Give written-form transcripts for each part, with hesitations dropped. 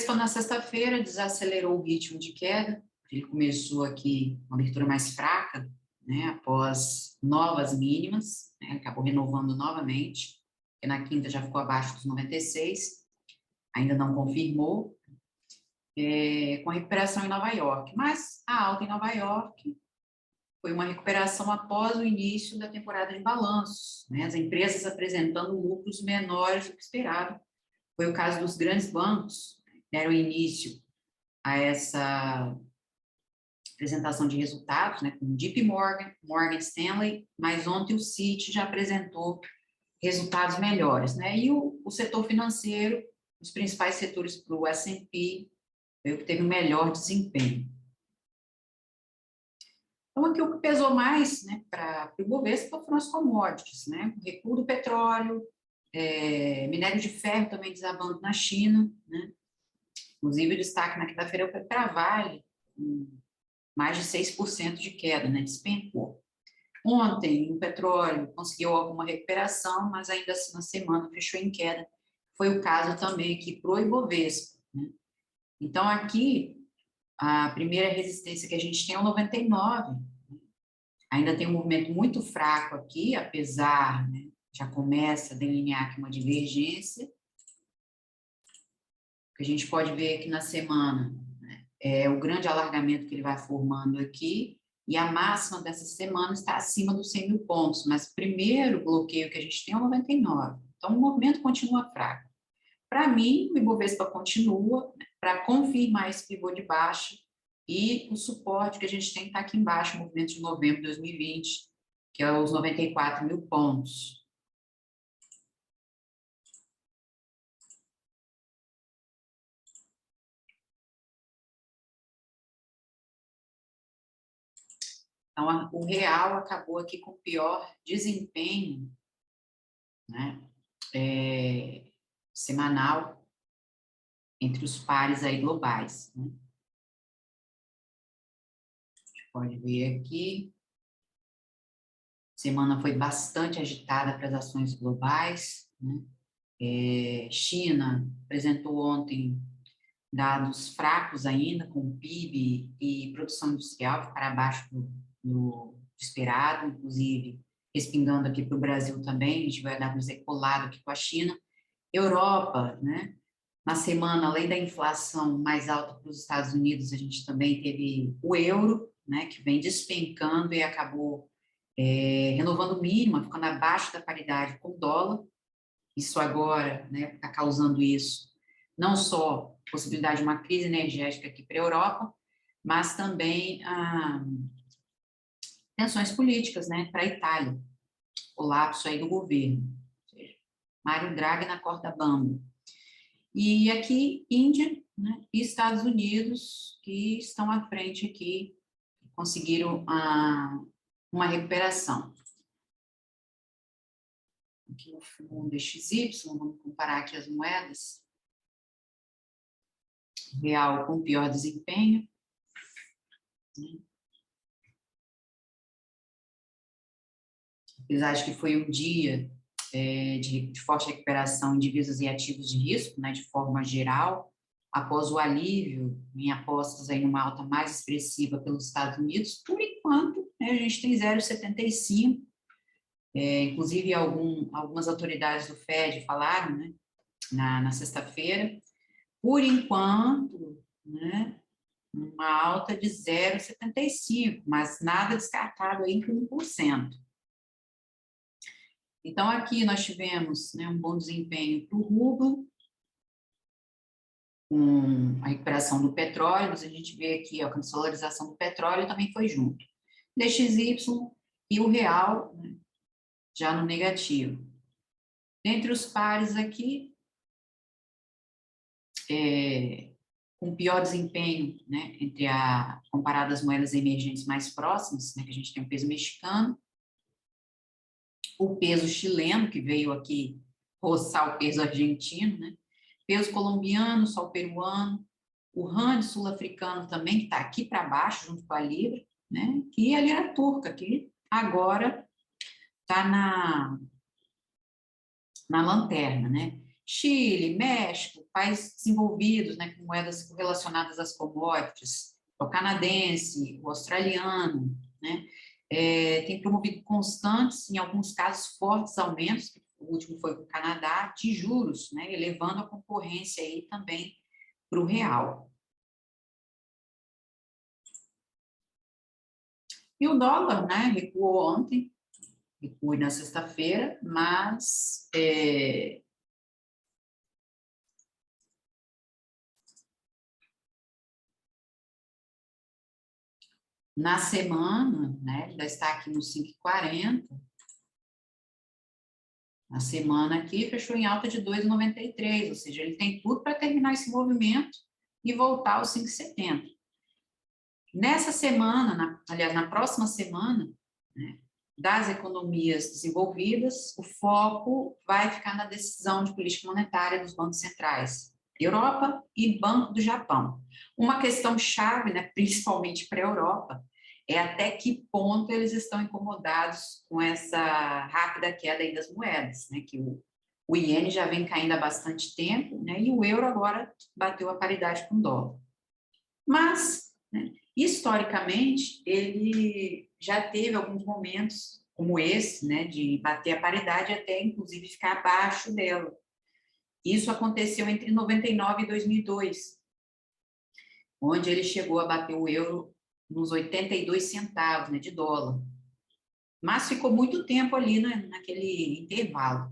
Ibovespa, na sexta-feira, desacelerou o ritmo de queda. Ele começou aqui uma abertura mais fraca, né, após novas mínimas, né, acabou renovando novamente, porque na quinta já ficou abaixo dos 96, ainda não confirmou, com a recuperação em Nova York. Mas a alta em Nova York foi uma recuperação após o início da temporada de balanços, né, as empresas apresentando lucros menores do que esperado. Foi o caso dos grandes bancos, que deram início a essa apresentação de resultados, né, com o JP Morgan, Morgan Stanley, mas ontem o Citi já apresentou resultados melhores, né, e o setor financeiro, os principais setores para o S&P, foi o que teve o melhor desempenho. Então, aqui o que pesou mais, né, para o Ibovespa foram as commodities, né, o recuo do petróleo, minério de ferro também desabando na China, né, inclusive o destaque na quinta-feira foi para a Vale, mais de 6% de queda, né, despencou. Ontem, o petróleo conseguiu alguma recuperação, mas ainda assim na semana fechou em queda. Foi o caso também aqui para o Ibovespa, né? Então, aqui, a primeira resistência que a gente tem é o 99. Ainda tem um movimento muito fraco aqui, apesar, né, já começa a delinear aqui uma divergência. O que a gente pode ver aqui na semana, né, é o grande alargamento que ele vai formando aqui, e a máxima dessa semana está acima dos 100 mil pontos, mas o primeiro bloqueio que a gente tem é o 99. Então, o movimento continua fraco. Para mim, o Ibovespa continua, né, para confirmar esse pivô de baixa, e o suporte que a gente tem está aqui embaixo, o movimento de novembro de 2020, que é os 94 mil pontos. Então, o real acabou aqui com o pior desempenho, né, semanal entre os pares aí globais, né? A gente pode ver aqui, semana foi bastante agitada para as ações globais, né? China apresentou ontem dados fracos ainda, com PIB e produção industrial para abaixo do esperado, inclusive respingando aqui para o Brasil também, a gente vai dar um colado aqui com a China. Europa, né? Na semana, além da inflação mais alta para os Estados Unidos, a gente também teve o euro, né, que vem despencando e acabou renovando o mínimo, ficando abaixo da paridade com o dólar. Isso agora, né, está causando isso, não só a possibilidade de uma crise energética aqui para a Europa, mas também tensões políticas, né, para a Itália, colapso aí do governo, ou seja, Mário Draghi na corda bamba. E aqui, Índia, né, e Estados Unidos, que estão à frente aqui, conseguiram uma recuperação. Aqui no fundo DXY, vamos comparar aqui as moedas. Real com pior desempenho, né? Apesar de que foi um dia de forte recuperação em divisas e ativos de risco, né, de forma geral, após o alívio em apostas aí numa alta mais expressiva pelos Estados Unidos, por enquanto, né, a gente tem 0,75, inclusive algumas autoridades do Fed falaram, né, na sexta-feira, por enquanto, né, uma alta de 0,75, mas nada descartado aí por 1%. Então, aqui nós tivemos, né, um bom desempenho para o rublo, com a recuperação do petróleo, mas a gente vê aqui ó, a desvalorização do petróleo também foi junto. DXY e o real, né, já no negativo. Dentre os pares aqui, com pior desempenho, né, comparado às moedas emergentes mais próximas, né, que a gente tem o peso mexicano, o peso chileno, que veio aqui roçar o peso argentino, né, peso colombiano, sol peruano, o rand sul-africano também, que está aqui para baixo, junto com a libra, né, e a lira turca, que agora está na lanterna, né. Chile, México, países desenvolvidos, né, com moedas relacionadas às commodities, o canadense, o australiano, né, tem promovido constantes, em alguns casos, fortes aumentos, o último foi com o Canadá, de juros, né, elevando a concorrência aí também para o real. E o dólar, né, recuou ontem, recuou na sexta-feira, mas na semana, né, já está aqui no 5,40. Na semana aqui fechou em alta de 2,93, ou seja, ele tem tudo para terminar esse movimento e voltar aos 5,70. Nessa semana, aliás, na próxima semana, né, das economias desenvolvidas, o foco vai ficar na decisão de política monetária dos bancos centrais, Europa e Banco do Japão. Uma questão chave, né, principalmente para a Europa, é até que ponto eles estão incomodados com essa rápida queda aí das moedas, né, que o iene já vem caindo há bastante tempo, né, e o euro agora bateu a paridade com o dólar. Mas, né, historicamente, ele já teve alguns momentos como esse, né, de bater a paridade até, inclusive, ficar abaixo dela. Isso aconteceu entre 99 e 2002, onde ele chegou a bater o euro nos 82 centavos, né, de dólar. Mas ficou muito tempo ali, né, naquele intervalo.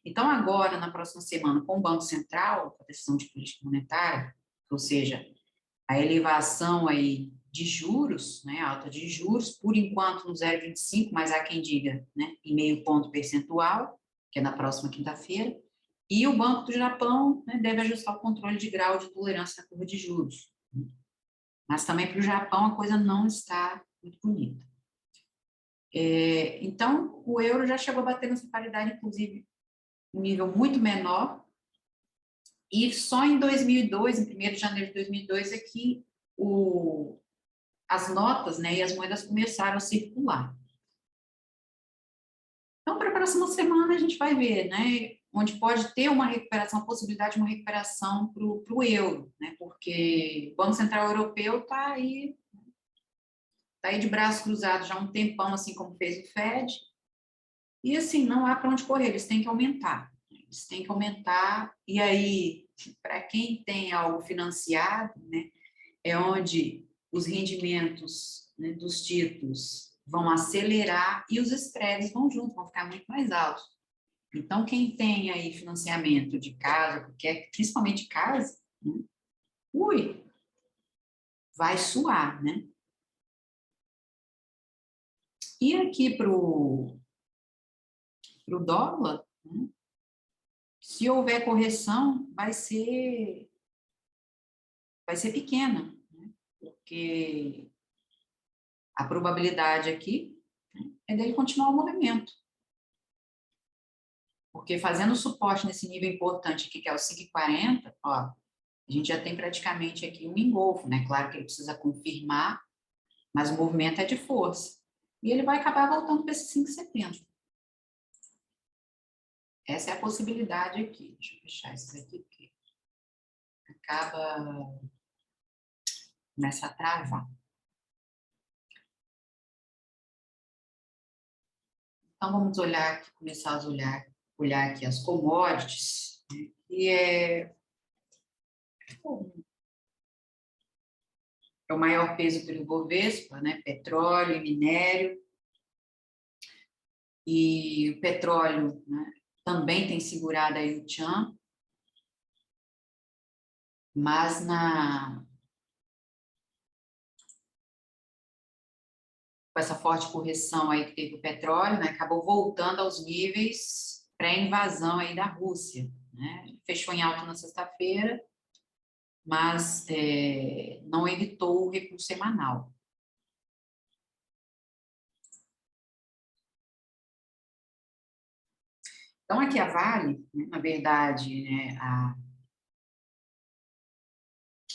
Então, agora, na próxima semana, com o Banco Central, com a decisão de política monetária, ou seja, a elevação aí de juros, né, alta de juros, por enquanto no 0,25, mas há quem diga, né, em meio ponto percentual, que é na próxima quinta-feira, e o Banco do Japão, né, deve ajustar o controle de grau de tolerância na curva de juros. Mas também para o Japão a coisa não está muito bonita. Então, o euro já chegou a bater nessa paridade, inclusive, um nível muito menor, e só em 2002, em 1º de janeiro de 2002, é que as notas, né, e as moedas começaram a circular. Então, para a próxima semana, a gente vai ver, né, onde pode ter uma recuperação, a possibilidade de uma recuperação para o euro, né, porque o Banco Central Europeu está aí de braços cruzados já há um tempão, assim como fez o Fed, e assim, não há para onde correr, eles têm que aumentar. Eles têm que aumentar, e aí, para quem tem algo financiado, né, é onde os rendimentos, né, dos títulos vão acelerar e os spreads vão junto, vão ficar muito mais altos. Então, quem tem aí financiamento de casa, principalmente casa, né, vai suar, né? E aqui para o dólar, né, se houver correção, vai ser pequena, né? Porque a probabilidade aqui, né, é dele continuar o movimento. Porque fazendo suporte nesse nível importante aqui, que é o 5,40, ó, a gente já tem praticamente aqui um engolfo, né? Claro que ele precisa confirmar, mas o movimento é de força. E ele vai acabar voltando para esse 5,70. Essa é a possibilidade aqui. Deixa eu fechar isso aqui, porque começa a travar. Então, vamos olhar aqui, começar a olhar aqui as commodities, né? E é o maior peso pelo Ibovespa, né? Petróleo e minério. E o petróleo, né, também tem segurado aí o tchan, mas com essa forte correção aí que teve o petróleo, né, acabou voltando aos níveis pré-invasão aí da Rússia, né? Fechou em alta na sexta-feira, mas não evitou o recuo semanal. Então, aqui a Vale, né, na verdade, né,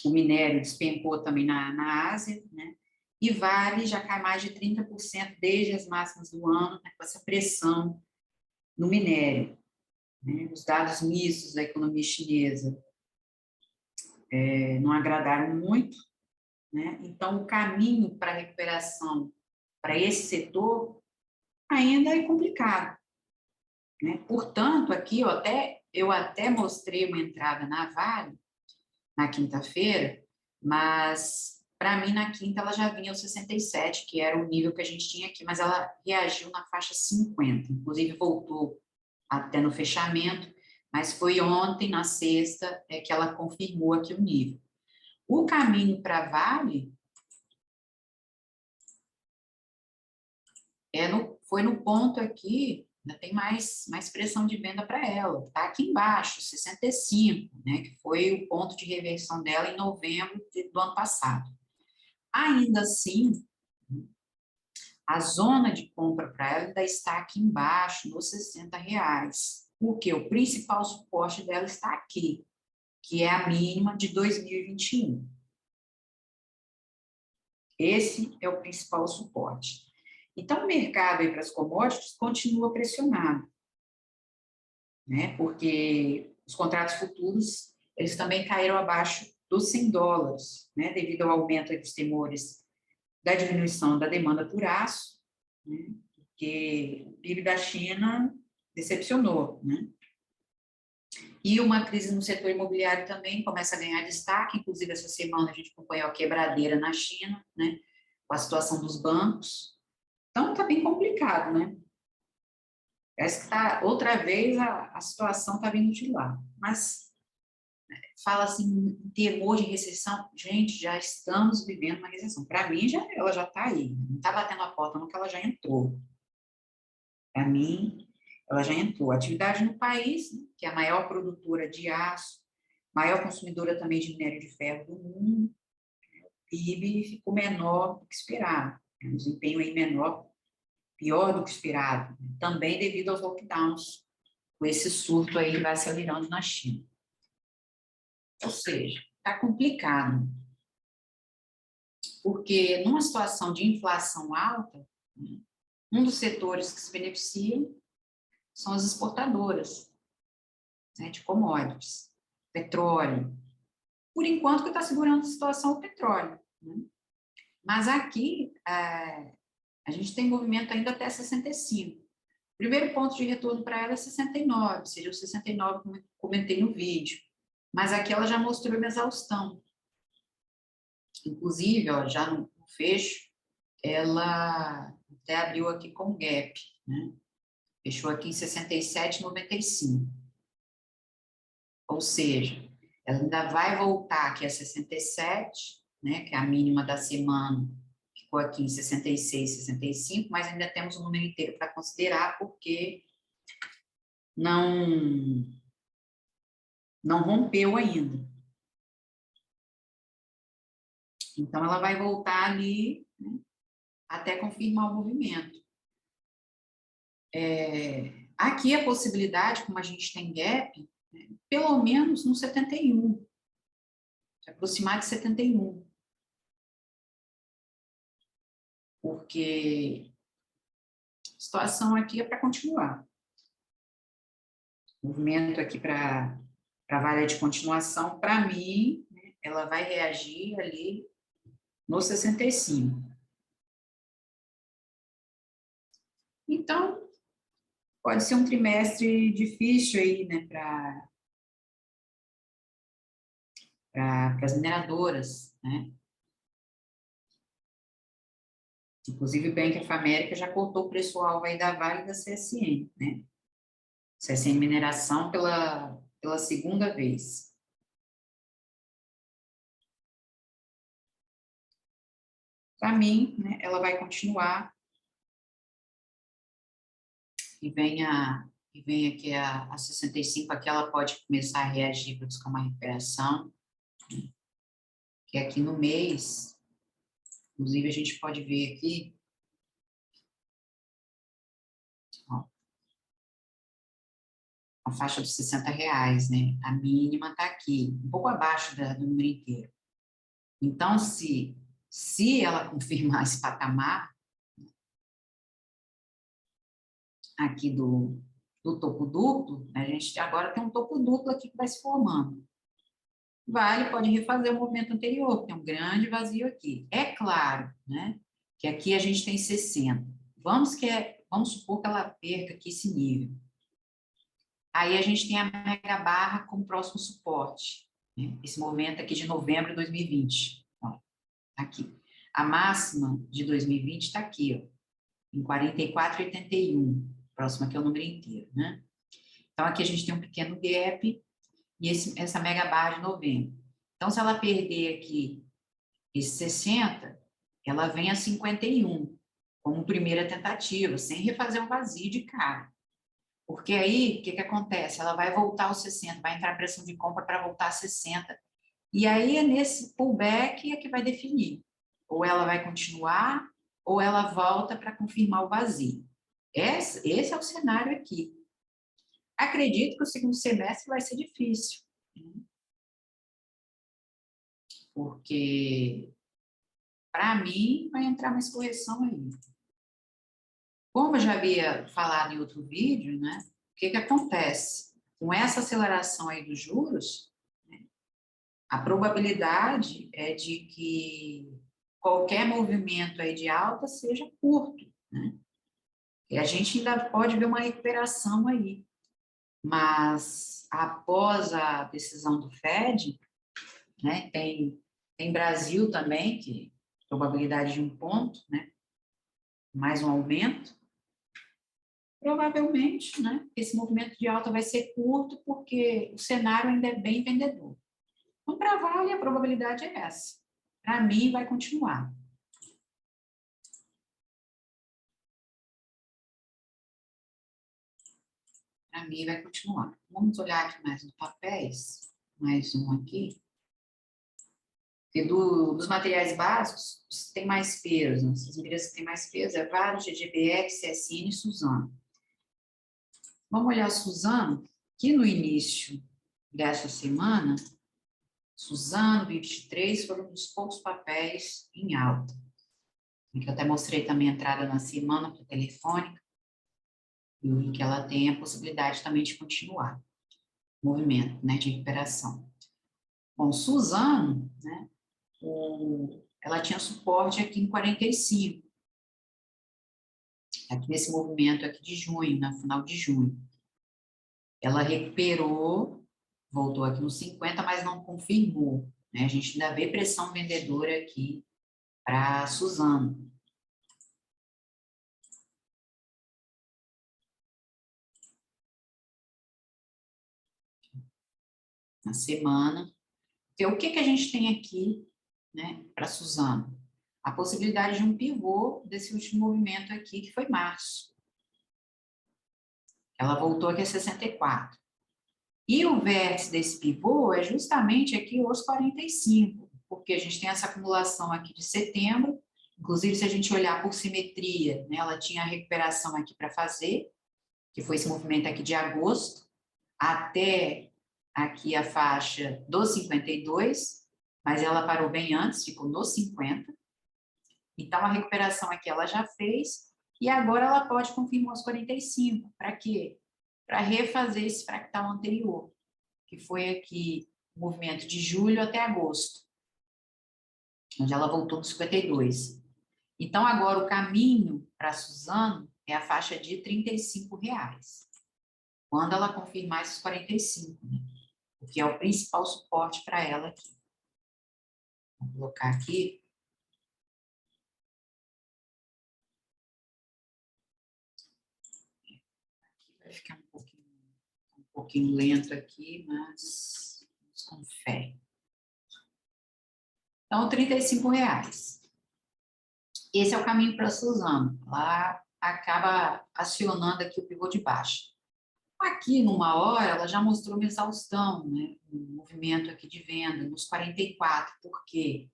o minério despencou também na Ásia, né, e Vale já cai mais de 30% desde as máximas do ano, né, com essa pressão no minério. né? Os dados mistos da economia chinesa não agradaram muito, né? Então, o caminho para a recuperação para esse setor ainda é complicado, né? Portanto, aqui eu até mostrei uma entrada na Vale na quinta-feira, mas para mim na quinta ela já vinha aos 67, que era o nível que a gente tinha aqui, mas ela reagiu na faixa 50, inclusive voltou até no fechamento, mas foi ontem, na sexta, que ela confirmou aqui o nível. O caminho para Vale foi no ponto aqui, ainda tem mais pressão de venda para ela, está aqui embaixo, 65, né, que foi o ponto de reversão dela em novembro do ano passado. Ainda assim, a zona de compra para ela ainda está aqui embaixo, nos R$60, porque o principal suporte dela está aqui, que é a mínima de 2021. Esse é o principal suporte. Então, o mercado para as commodities continua pressionado, né? Porque os contratos futuros, eles também caíram abaixo dos $100, né? Devido ao aumento dos temores da diminuição da demanda por aço, né? Porque o PIB da China decepcionou, né? E uma crise no setor imobiliário também começa a ganhar destaque, inclusive essa semana a gente acompanhou a quebradeira na China, né? Com a situação dos bancos. Então, está bem complicado, né? Parece que outra vez a situação está vindo de lá. Mas fala assim, em temor de recessão, gente, já estamos vivendo uma recessão. Para mim, ela já está aí. Não está batendo a porta, não, que ela já entrou. Para mim, ela já entrou. A atividade no país, né, que é a maior produtora de aço, maior consumidora também de minério de ferro do mundo, o PIB ficou menor do que esperado. Um desempenho aí menor, pior do que esperado, também devido aos lockdowns, com esse surto aí que vai acelerando na China. Ou seja, está complicado, porque numa situação de inflação alta, um dos setores que se beneficiam são as exportadoras, né, de commodities, petróleo. Por enquanto, que está segurando a situação é o petróleo, né? Mas aqui, a gente tem movimento ainda até 65. O primeiro ponto de retorno para ela é 69, seria o 69 que eu comentei no vídeo. Mas aqui ela já mostrou uma exaustão. Inclusive, ó, já no fecho, ela até abriu aqui com gap, né? Fechou aqui em 67,95. Ou seja, ela ainda vai voltar aqui a 67, né, que é a mínima da semana, ficou aqui em 66, 65, mas ainda temos um número inteiro para considerar, porque não rompeu ainda. Então, ela vai voltar ali, né, até confirmar o movimento. Aqui a possibilidade, como a gente tem gap, né, pelo menos no 71, se aproximar de 71. Porque a situação aqui é para continuar. O movimento aqui para a vara de continuação, para mim, né, ela vai reagir ali no 65. Então, pode ser um trimestre difícil aí, né, para as mineradoras, né? Inclusive, o Bank of America já cortou o preço-alvo aí da Vale e da CSN, né? CSN Mineração pela segunda vez. Para mim, né, ela vai continuar e vem aqui a 65, aqui ela pode começar a reagir para buscar uma recuperação, que aqui no mês, inclusive a gente pode ver aqui, ó, a faixa dos R$60, né? A mínima está aqui, um pouco abaixo do número inteiro. Então, se ela confirmar esse patamar aqui do topo duplo, a gente agora tem um topo duplo aqui que vai se formando. Vale, pode refazer o movimento anterior, tem um grande vazio aqui. É claro, né, que aqui a gente tem 60. Vamos supor que ela perca aqui esse nível. Aí a gente tem a mega barra como próximo suporte, né? Esse movimento aqui de novembro de 2020. Ó, aqui. A máxima de 2020 está aqui, ó, em 44,81. Próximo aqui é o número inteiro, né? Então aqui a gente tem um pequeno gap e essa mega barra de novembro. Então, se ela perder aqui esse 60, ela vem a 51, como primeira tentativa, sem refazer um vazio de cara. Porque aí, o que acontece? Ela vai voltar aos 60, vai entrar pressão de compra para voltar a 60. E aí, é nesse pullback é que vai definir. Ou ela vai continuar, ou ela volta para confirmar o vazio. Esse é o cenário aqui. Acredito que o segundo semestre vai ser difícil. Porque, para mim, vai entrar mais correção aí. Como eu já havia falado em outro vídeo, né? O que acontece? Com essa aceleração aí dos juros, né, a probabilidade é de que qualquer movimento aí de alta seja curto, né? E a gente ainda pode ver uma recuperação aí. Mas após a decisão do Fed, né, tem Brasil também, que probabilidade de 1 ponto, né? Mais um aumento. Provavelmente, né, esse movimento de alta vai ser curto porque o cenário ainda é bem vendedor. Então, para a Vale, a probabilidade é essa. Para mim, vai continuar. Para mim, vai continuar. Vamos olhar aqui mais nos papéis. Mais um aqui. E dos materiais básicos, tem mais peso. Né? As empresas que têm mais peso é Vale, GGBX, CSN e Suzano. Vamos olhar a Suzano, que no início dessa semana, Suzano, 23, foram um dos poucos papéis em alta. Que eu até mostrei também a entrada na semana para telefônica, e que ela tem a possibilidade também de continuar o movimento, né, de recuperação. Bom, Suzano, né, ela tinha suporte aqui em 45, aqui nesse movimento aqui de junho, no final de junho. Ela recuperou, voltou aqui nos 50, mas não confirmou, né? A gente ainda vê pressão vendedora aqui para Suzano. Na semana. Então, o que a gente tem aqui, né, para Suzano? A possibilidade de um pivô desse último movimento aqui, que foi março. Ela voltou aqui a 64. E o vértice desse pivô é justamente aqui os 45, porque a gente tem essa acumulação aqui de setembro, inclusive se a gente olhar por simetria, né, ela tinha a recuperação aqui para fazer, que foi esse movimento aqui de agosto, até aqui a faixa dos 52, mas ela parou bem antes, ficou nos 50. Então, a recuperação aqui ela já fez, e agora ela pode confirmar os 45. Para quê? Para refazer esse fractal anterior, que foi aqui o movimento de julho até agosto, onde ela voltou nos 52. Então, agora o caminho para Suzano é a faixa de R$35, quando ela confirmar esses 45, né? O que é o principal suporte para ela aqui. Vou colocar aqui. Aqui vai ficar um pouquinho lento aqui, mas com fé. Então, R$35. Esse é o caminho para a Suzano. Ela acaba acionando aqui o pivô de baixa. Aqui, numa hora, ela já mostrou uma exaustão, né? Um movimento aqui de venda, nos 44. Por quê?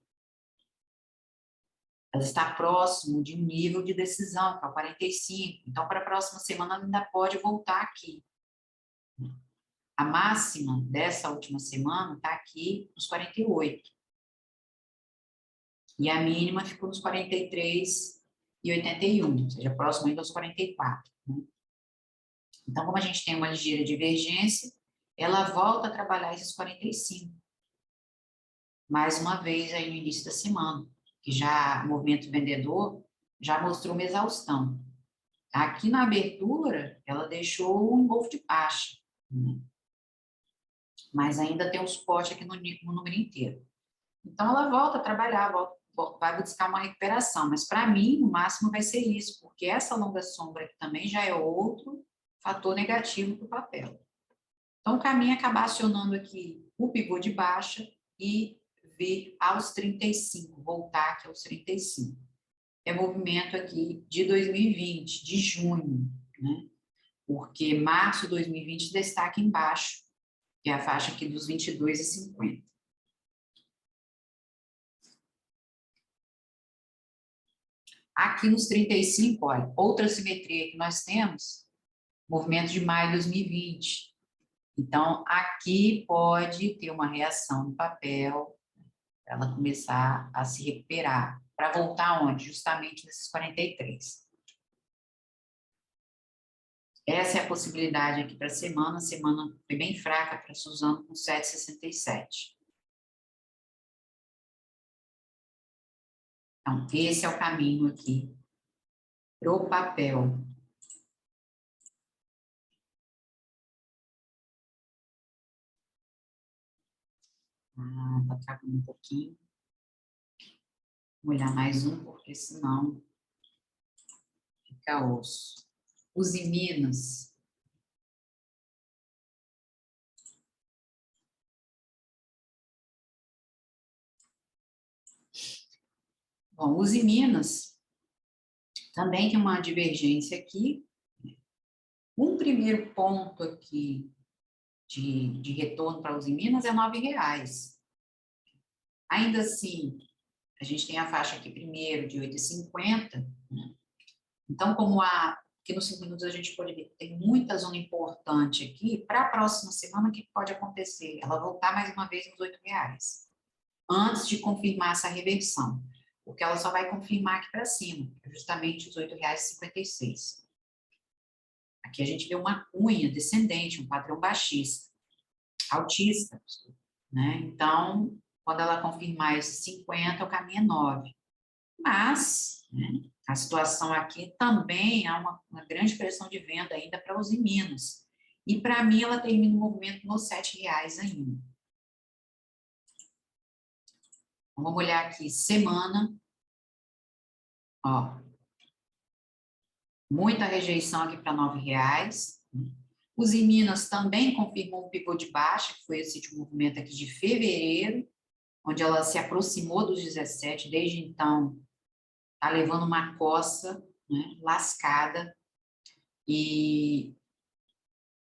Ela está próximo de um nível de decisão, que é o 45. Então, para a próxima semana, ela ainda pode voltar aqui. A máxima dessa última semana está aqui nos 48. E a mínima ficou nos 43,81, ou seja, próximo ainda aos 44. Né? Então, como a gente tem uma ligeira divergência, ela volta a trabalhar esses 45. Mais uma vez aí no início da semana, que já o movimento vendedor já mostrou uma exaustão. Aqui na abertura, ela deixou um engolfo de baixa, né? Mas ainda tem um suporte aqui no número inteiro. Então, ela volta a trabalhar, vai buscar uma recuperação, mas para mim, o máximo vai ser isso, porque essa longa sombra aqui também já é outro fator negativo para o papel. Então, o caminho é acabar acionando aqui o pivô de baixa e vir aos 35, voltar aqui aos 35. É movimento aqui de 2020, de junho, né? Porque março de 2020 destaca embaixo, que é a faixa aqui dos 22,50. Aqui nos 35, olha, outra simetria que nós temos, movimento de maio de 2020. Então, aqui pode ter uma reação no papel, para ela começar a se recuperar. Para voltar onde? Justamente nesses 43. Essa é a possibilidade aqui para a semana. A semana foi bem fraca para a Suzano com 7,67. Então, esse é o caminho aqui para o papel. Tá travando um pouquinho. Vou olhar mais um, porque senão fica osso. Use Minas. Bom, Use Minas também tem uma divergência aqui. Um primeiro ponto aqui de retorno para Use Minas é R$9. Ainda assim, a gente tem a faixa aqui primeiro de 8,50, né? Então, aqui nos 5 minutos a gente pode ver que tem muita zona importante aqui, para a próxima semana, o que pode acontecer? Ela voltar mais uma vez nos R$8, antes de confirmar essa reversão, porque ela só vai confirmar aqui para cima, justamente os R$8,56. Aqui a gente vê uma cunha descendente, um padrão baixista, altista, né? Então, quando ela confirmar esse 50, o caminho é 9. Mas, né, a situação aqui também há uma grande pressão de venda ainda para os Minas. E para mim ela termina o movimento nos R$7 ainda. Vamos olhar aqui, semana. Ó, muita rejeição aqui para R$9. Os Minas também confirmou um pivô de baixa, que foi esse último movimento aqui de fevereiro, onde ela se aproximou dos 17, desde então está levando uma coça, né, lascada, e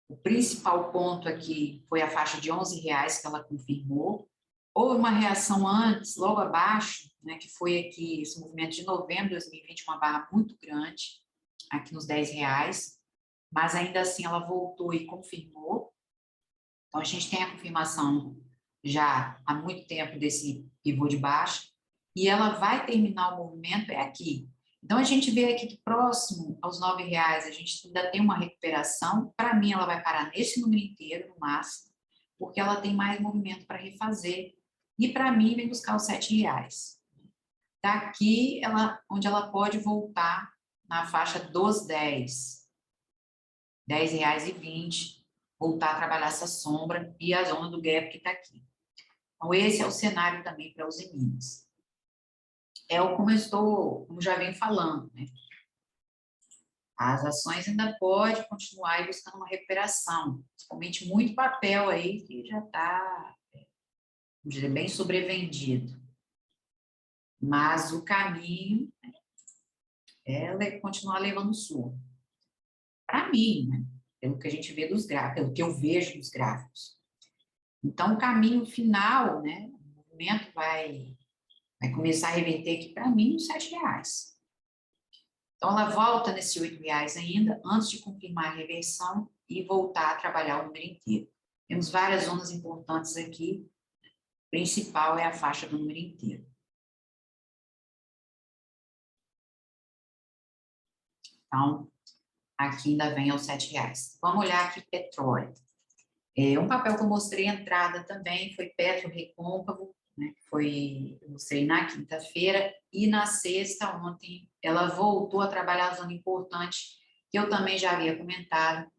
o principal ponto aqui foi a faixa de R$11 que ela confirmou. Houve uma reação antes, logo abaixo, né, que foi aqui esse movimento de novembro de 2020, uma barra muito grande, aqui nos R$10, mas ainda assim ela voltou e confirmou. Então, a gente tem a confirmação já há muito tempo desse pivô de baixa, e ela vai terminar o movimento aqui. Então, a gente vê aqui que próximo aos R$9, a gente ainda tem uma recuperação. Para mim, ela vai parar nesse número inteiro, no máximo, porque ela tem mais movimento para refazer. E, para mim, vem buscar os R$7. Daqui, onde ela pode voltar na faixa dos 10, R$10,20, voltar a trabalhar essa sombra e a zona do gap que está aqui. Então, esse é o cenário também para os Minas. Como já venho falando, né? As ações ainda podem continuar buscando uma recuperação, principalmente muito papel aí que já está, vamos dizer, bem sobrevendido. Mas o caminho é continuar levando surra. Para mim, né? Pelo que a gente vê dos gráficos, pelo que eu vejo dos gráficos. Então, o caminho final, né? O movimento vai começar a reverter aqui para mim nos R$7. Então, ela volta nesse R$8 ainda, antes de confirmar a reversão e voltar a trabalhar o número inteiro. Temos várias zonas importantes aqui, a principal é a faixa do número inteiro. Então, aqui ainda vem aos R$ 7. Vamos olhar aqui petróleo. Um papel que eu mostrei a entrada também foi Petro Recôncavo, né? Eu mostrei na quinta-feira, e na sexta, ontem, ela voltou a trabalhar a zona importante, que eu também já havia comentado,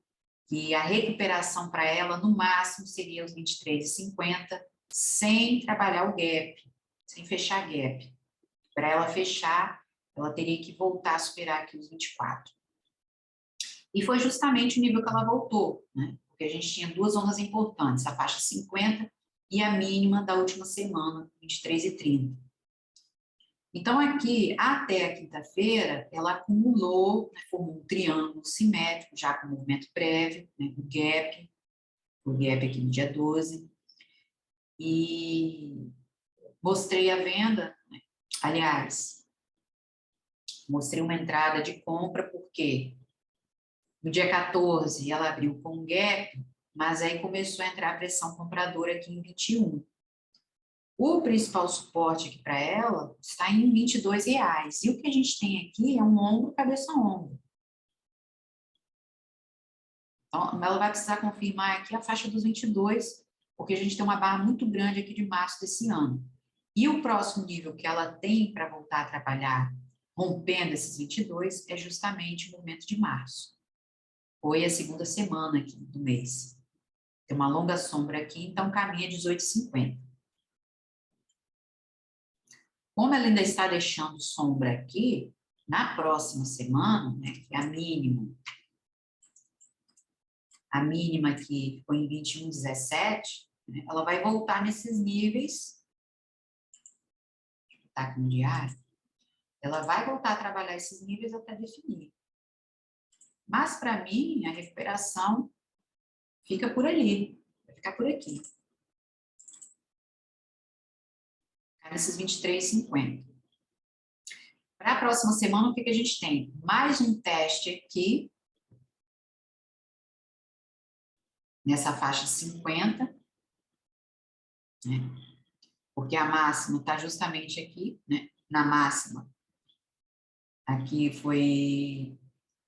que a recuperação para ela, no máximo, seria os 23,50, sem trabalhar o gap, sem fechar gap. Para ela fechar, ela teria que voltar a superar aqui os 24. E foi justamente o nível que ela voltou, né? Porque a gente tinha duas ondas importantes, a faixa 50 e a mínima da última semana, 23,30. Então, aqui, até a quinta-feira, ela acumulou, né, formou um triângulo simétrico, já com movimento prévio, né, o gap aqui no dia 12, e mostrei a venda, né, aliás, mostrei uma entrada de compra, porque no dia 14 ela abriu com gap, mas aí começou a entrar a pressão compradora aqui em 21. O principal suporte aqui para ela está em R$ 22. E o que a gente tem aqui é um ombro, cabeça ombro. Então, ela vai precisar confirmar aqui a faixa dos 22, porque a gente tem uma barra muito grande aqui de março desse ano. E o próximo nível que ela tem para voltar a trabalhar, rompendo esses 22, é justamente o momento de março. Foi a segunda semana aqui do mês. Tem uma longa sombra aqui, então caminha 18,50. Como ela ainda está deixando sombra aqui, na próxima semana, né, que é a mínima aqui foi em 21,17, né, ela vai voltar nesses níveis, está aqui no diário, ela vai voltar a trabalhar esses níveis até definir. Mas, para mim, a recuperação fica por ali, vai ficar por aqui. Ficar nesses 23,50. Para a próxima semana, o que a gente tem? Mais um teste aqui, nessa faixa 50, né? Porque a máxima está justamente aqui, né? Na máxima, aqui foi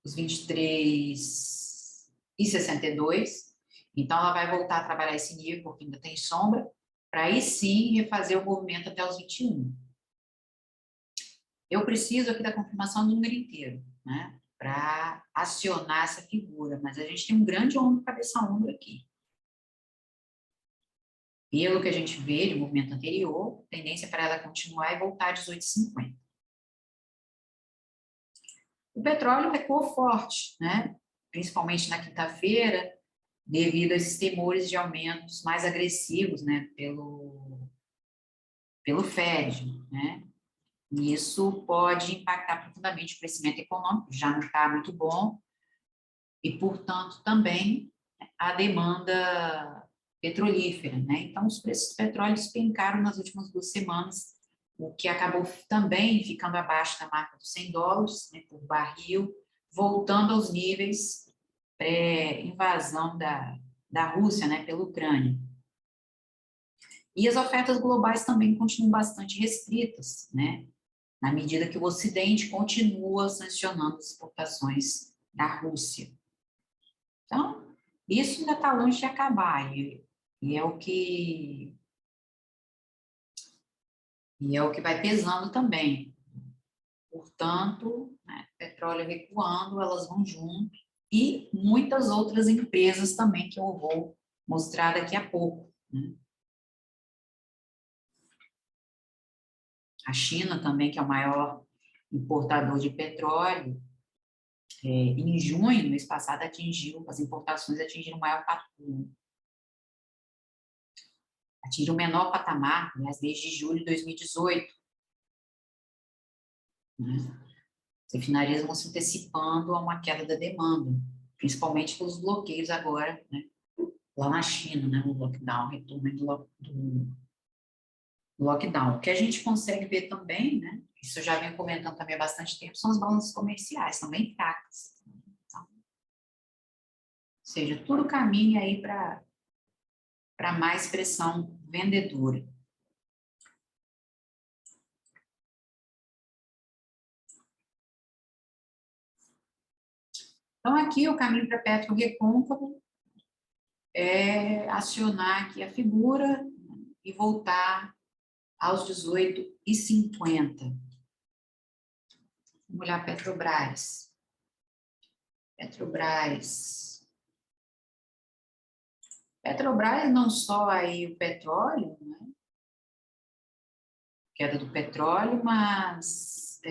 os 23,62, então ela vai voltar a trabalhar esse nível, porque ainda tem sombra, para aí sim refazer o movimento até os 21. Eu preciso aqui da confirmação do número inteiro, né? Para acionar essa figura, mas a gente tem um grande ombro, cabeça-ombro aqui. Pelo que a gente vê de movimento anterior, tendência para ela continuar e voltar a 18,50. O petróleo recuou forte, né? Principalmente na quinta-feira, devido a esses temores de aumentos mais agressivos, né? Pelo Fed, né? E isso pode impactar profundamente o crescimento econômico, já não está muito bom, e, portanto, também a demanda petrolífera, né? Então, os preços do petróleo despencaram nas últimas 2 semanas, o que acabou também ficando abaixo da marca dos $100, né, por barril, voltando aos níveis pré-invasão da Rússia, né, pela Ucrânia. E as ofertas globais também continuam bastante restritas, né, na medida que o Ocidente continua sancionando as exportações da Rússia. Então, isso ainda está longe de acabar, e é o que vai pesando também. Portanto, né, petróleo recuando, elas vão junto, e muitas outras empresas também que eu vou mostrar daqui a pouco, né? A China também, que é o maior importador de petróleo, em junho, no mês passado, as importações atingiram o maior patamar, atingiram o menor patamar, aliás, desde julho de 2018. Né? Os refinarias vão se antecipando a uma queda da demanda, principalmente pelos bloqueios agora, né, lá na China, né, o lockdown, retorno do lockdown. O que a gente consegue ver também, né, isso eu já venho comentando também há bastante tempo, são as balanças comerciais, também fracas. Então, ou seja, tudo caminha aí para mais pressão vendedora. Então, aqui o caminho para Petro Recôncavo é acionar aqui a figura e voltar aos 18,50. Vamos olhar Petrobras. Petrobras não só aí o petróleo, né? Queda do petróleo, mas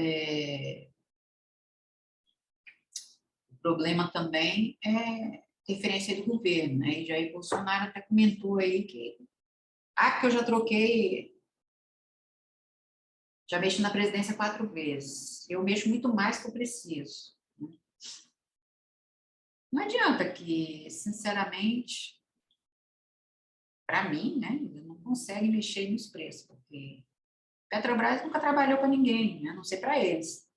o problema também é interferência do governo, né? E Jair Bolsonaro até comentou aí que que eu já troquei, já mexo na presidência 4 vezes. Eu mexo muito mais que eu preciso. Não adianta que, sinceramente, para mim, né, ele não consegue mexer nos preços, porque Petrobras nunca trabalhou para ninguém, né, a não ser para eles.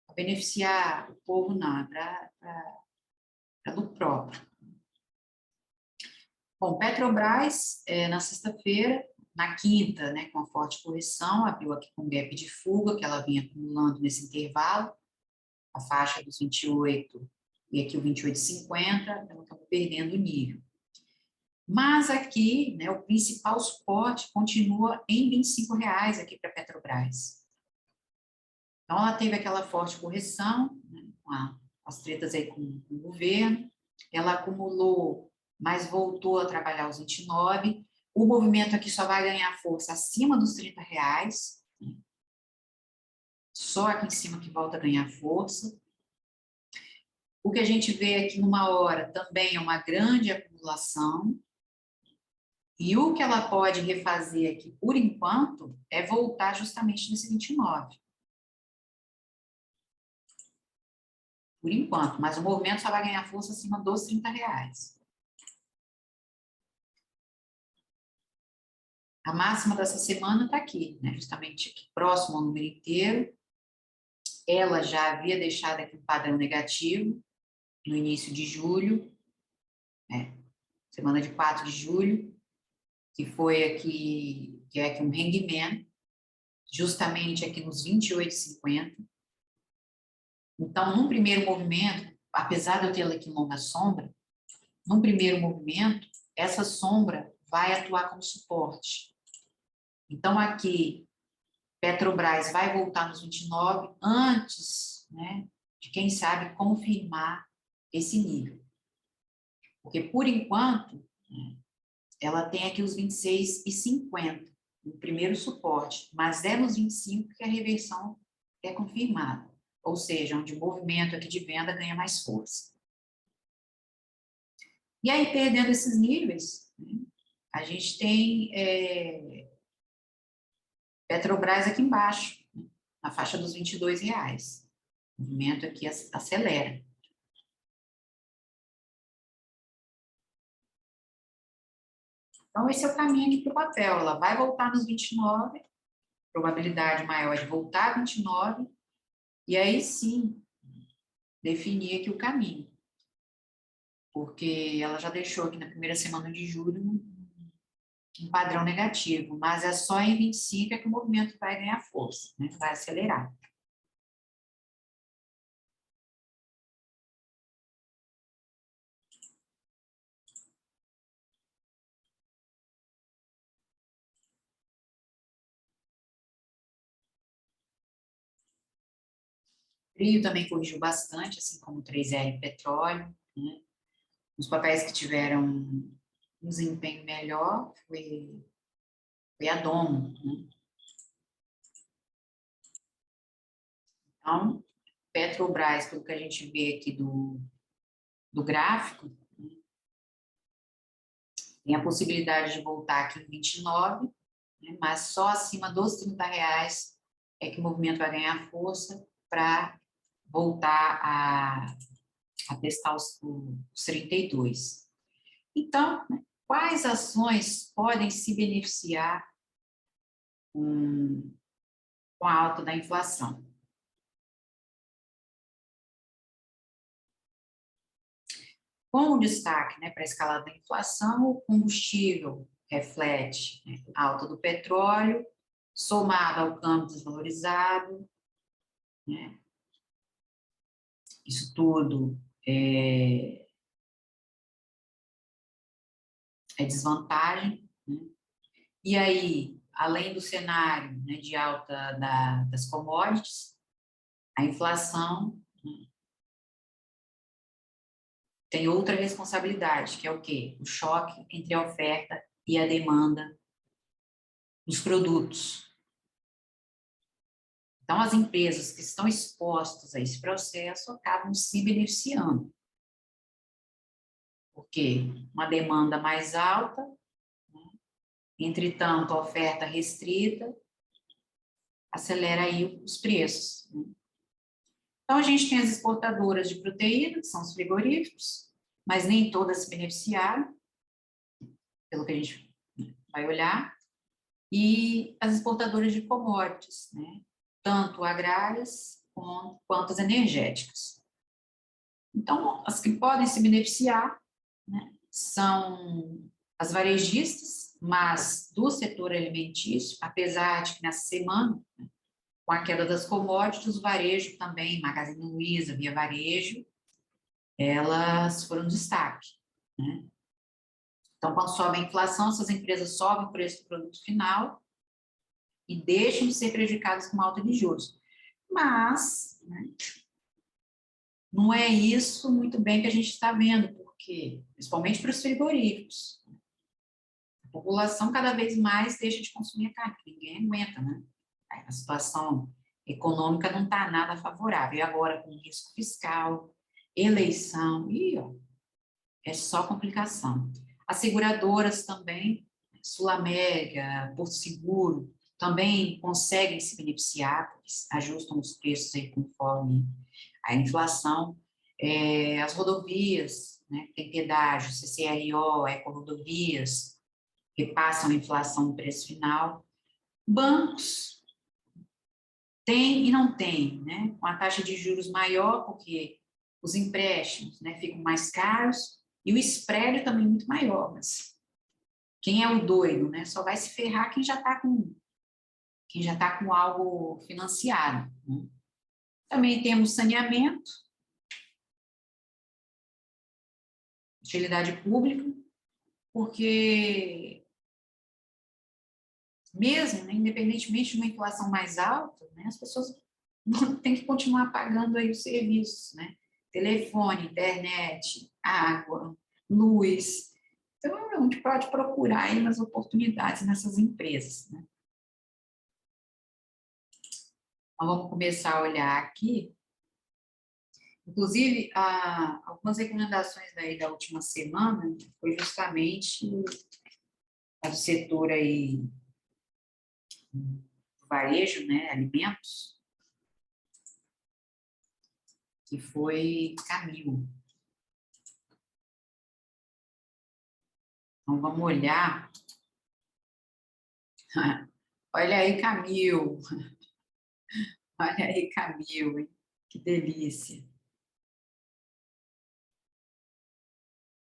Para beneficiar o povo, não, é para do próprio. Bom, Petrobras, na sexta-feira, na quinta, né, com a forte correção, abriu aqui com gap de fuga, que ela vinha acumulando nesse intervalo, a faixa dos 28 e aqui o 28,50, ela acabou perdendo o nível. Mas aqui, né, o principal suporte continua em R$ 25,00 aqui para a Petrobras. Então, ela teve aquela forte correção, né, com as tretas aí com o governo, ela acumulou, mas voltou a trabalhar os 29. O movimento aqui só vai ganhar força acima dos R$ 30,00, né? Só aqui em cima que volta a ganhar força. O que a gente vê aqui numa hora também é uma grande acumulação. E o que ela pode refazer aqui, por enquanto, é voltar justamente nesse 29. Por enquanto, mas o movimento só vai ganhar força acima dos R$ 30,00. A máxima dessa semana está aqui, né? Justamente aqui, próximo ao número inteiro. Ela já havia deixado aqui um padrão negativo no início de julho, né? Semana de 4 de julho, que foi aqui, que é aqui um hangman, justamente aqui nos 28,50. Então, num primeiro movimento, apesar de eu ter aqui longa sombra, num primeiro movimento, essa sombra vai atuar como suporte. Então, aqui, Petrobras vai voltar nos 29 antes, né, de, quem sabe, confirmar esse nível. Porque, por enquanto, né, ela tem aqui os 26,50, o primeiro suporte, mas é nos 25 que a reversão é confirmada. Ou seja, onde o movimento aqui de venda ganha mais força. E aí, perdendo esses níveis, né, a gente tem Petrobras aqui embaixo, né, na faixa dos R$ 22,00. O movimento aqui acelera. Então, esse é o caminho aqui para o papel. Ela vai voltar nos 29, probabilidade maior de voltar a 29, e aí sim, definir aqui o caminho. Porque ela já deixou aqui na primeira semana de julho um padrão negativo, mas é só em 25 que o movimento vai ganhar força, né? Vai acelerar. Trio também corrigiu bastante, assim como o 3R Petróleo, né? Os papéis que tiveram um desempenho melhor foi a Domo, né? Então, Petrobras, pelo que a gente vê aqui do gráfico, né, tem a possibilidade de voltar aqui em 29, né, mas só acima dos R$ 30,00 é que o movimento vai ganhar força para voltar a testar os 32. Então, né, quais ações podem se beneficiar com a alta da inflação? Com o destaque, né, para a escalada da inflação, o combustível reflete, né, a alta do petróleo, somado ao câmbio desvalorizado, né, Isso tudo é desvantagem, né? E aí, além do cenário, né, de alta das commodities, a inflação, né, tem outra responsabilidade, que é o quê? O choque entre a oferta e a demanda dos produtos. Então, as empresas que estão expostas a esse processo acabam se beneficiando. Porque uma demanda mais alta, né, entretanto, a oferta restrita, acelera aí os preços, né? Então, a gente tem as exportadoras de proteína, que são os frigoríficos, mas nem todas se beneficiaram, pelo que a gente vai olhar, e as exportadoras de commodities, né? Tanto agrárias quanto as energéticas. Então, as que podem se beneficiar, né, são as varejistas, mas do setor alimentício, apesar de que nessa semana, né, com a queda das commodities, o varejo também, Magazine Luiza, Via Varejo, elas foram destaque, né? Então, quando sobe a inflação, essas empresas sobem o preço do produto final e deixam de ser prejudicadas com uma alta de juros. Mas, né, não é isso muito bem que a gente está vendo, porque, principalmente para os frigoríficos, a população cada vez mais deixa de consumir a carne, ninguém aguenta, né? A situação econômica não está nada favorável. E agora, com risco fiscal, eleição, e ó, é só complicação. As seguradoras também, Sul América, Porto Seguro, também conseguem se beneficiar, porque ajustam os preços aí conforme a inflação. As rodovias, né, tem pedágio, CCRO, Ecorodovias, repassam a inflação no preço final. Bancos, tem e não tem, né? Com a taxa de juros maior, porque os empréstimos, né, ficam mais caros e o spread também muito maior, mas quem é o doido, né? Só vai se ferrar quem já está com algo financiado, né? Também temos saneamento, utilidade pública, porque mesmo, né, independentemente de uma inflação mais alta, né, as pessoas têm que continuar pagando aí os serviços, né? Telefone, internet, água, luz. Então, a gente pode procurar aí umas oportunidades nessas empresas, né? Então, vamos começar a olhar aqui. Inclusive, algumas recomendações daí da última semana foi justamente do setor aí do varejo, né, alimentos, que foi Camil. Então, vamos olhar. Olha aí, Camil. Olha aí, Camil, hein? Que delícia.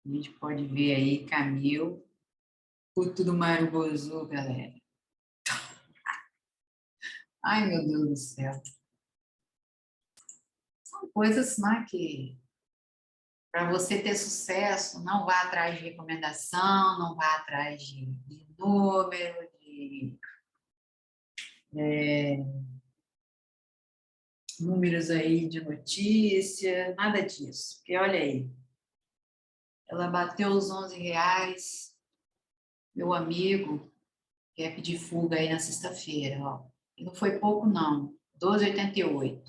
A gente pode ver aí, Camil, puto do Marubozu, galera. Ai, meu Deus do céu. São coisas, né, que para você ter sucesso, não vá atrás de recomendação, não vá atrás de número, de números aí de notícia, nada disso. Porque olha aí, ela bateu os R$ 11, meu amigo quer pedir fuga aí na sexta-feira, ó. E não foi pouco, não. 12,88.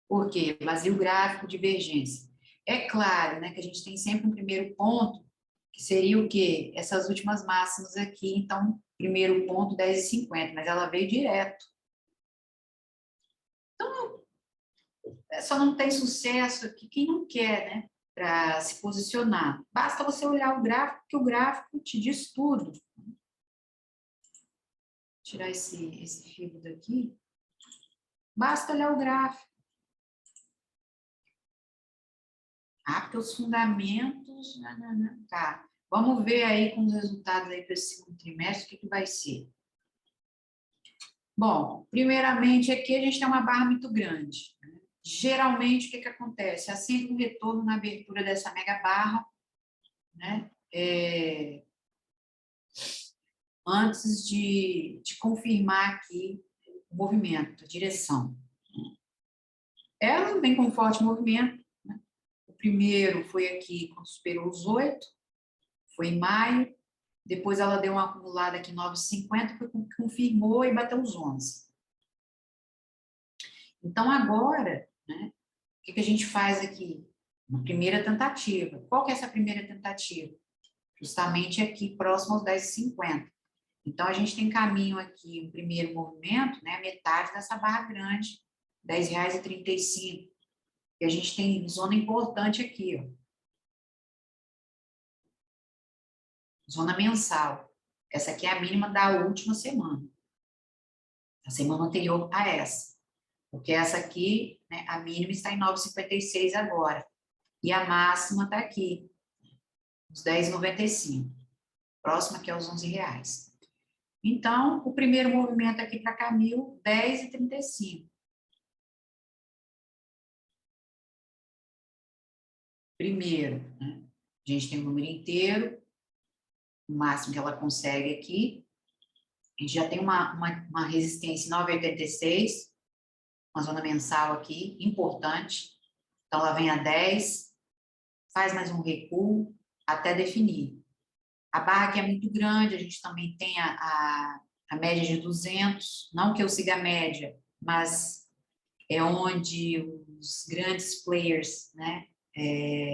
Por quê? Vazio gráfico, divergência. É claro, né, que a gente tem sempre um primeiro ponto, que seria o quê? Essas últimas máximas aqui, então, primeiro ponto, 10,50, mas ela veio direto. Então, só não tem sucesso aqui quem não quer, né, para se posicionar. Basta você olhar o gráfico, que o gráfico te diz tudo. Vou tirar esse fio daqui. Basta olhar o gráfico. Porque os fundamentos... Não. Tá. Vamos ver aí com os resultados aí para esse segundo trimestre, o que vai ser. Bom, primeiramente aqui a gente tem uma barra muito grande, né, Geralmente, o que acontece? Há sempre um retorno na abertura dessa mega barra, né? Antes de confirmar aqui o movimento, a direção. Ela vem com forte movimento, né? O primeiro foi aqui, quando superou os 8, foi em maio. Depois ela deu uma acumulada aqui em 9,50, confirmou e bateu os 11. Então, agora, né, o que a gente faz aqui? Uma primeira tentativa. Qual que é essa primeira tentativa? Justamente aqui, próximo aos 10,50. Então, a gente tem caminho aqui, um primeiro movimento, né, metade dessa barra grande, R$10,35. E a gente tem zona importante aqui, ó. Zona mensal. Essa aqui é a mínima da última semana. A semana anterior a essa. Porque essa aqui, né, a mínima está em 9,56 agora. E a máxima está aqui, os 10,95. Próxima aqui aos R$11. Então, o primeiro movimento aqui para Camil, 10,35. Primeiro, né, a gente tem o número inteiro, o máximo que ela consegue aqui. A gente já tem uma resistência em 9,86, uma zona mensal aqui, importante. Então, ela vem a 10, faz mais um recuo até definir. A barra aqui é muito grande, a gente também tem a média de 200, não que eu siga a média, mas é onde os grandes players, né,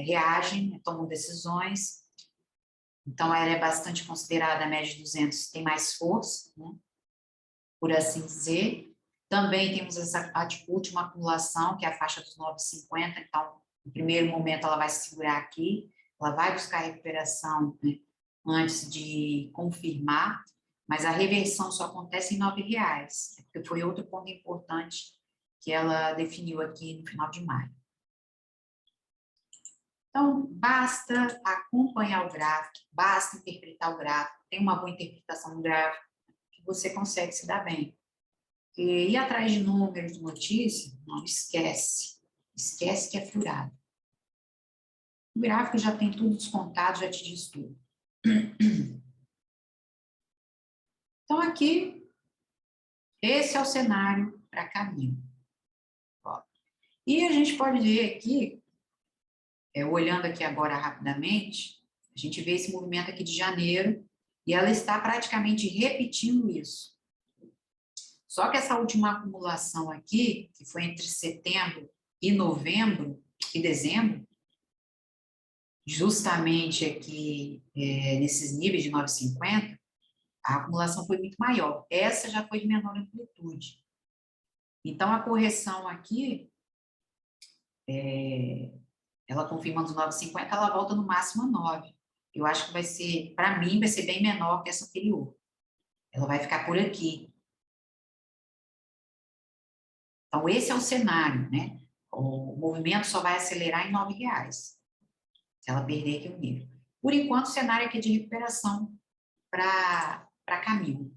reagem, tomam decisões. Então, ela é bastante considerada, a média de 200 tem mais força, né, por assim dizer. Também temos essa última acumulação, que é a faixa dos 9,50. Então, no primeiro momento, ela vai se segurar aqui, ela vai buscar a recuperação, né, antes de confirmar, mas a reversão só acontece em R$9, porque foi outro ponto importante que ela definiu aqui no final de maio. Então, basta acompanhar o gráfico, basta interpretar o gráfico, tem uma boa interpretação do gráfico, que você consegue se dar bem. E ir atrás de números de notícia, não esquece. Esquece que é furado. O gráfico já tem tudo descontado, já te diz tudo. Então, aqui, esse é o cenário para Camil. E a gente pode ver aqui, olhando aqui agora rapidamente, a gente vê esse movimento aqui de janeiro, e ela está praticamente repetindo isso. Só que essa última acumulação aqui, que foi entre setembro e novembro e dezembro, justamente aqui nesses níveis de 9,50, a acumulação foi muito maior. Essa já foi de menor amplitude. Então, a correção aqui, ela confirmando os 9,50, ela volta no máximo a 9. Eu acho que vai ser, para mim, vai ser bem menor que essa anterior. Ela vai ficar por aqui. Então, esse é o cenário, né? O movimento só vai acelerar em R$9, se ela perder aqui o nível. Por enquanto, o cenário aqui é de recuperação para Camil.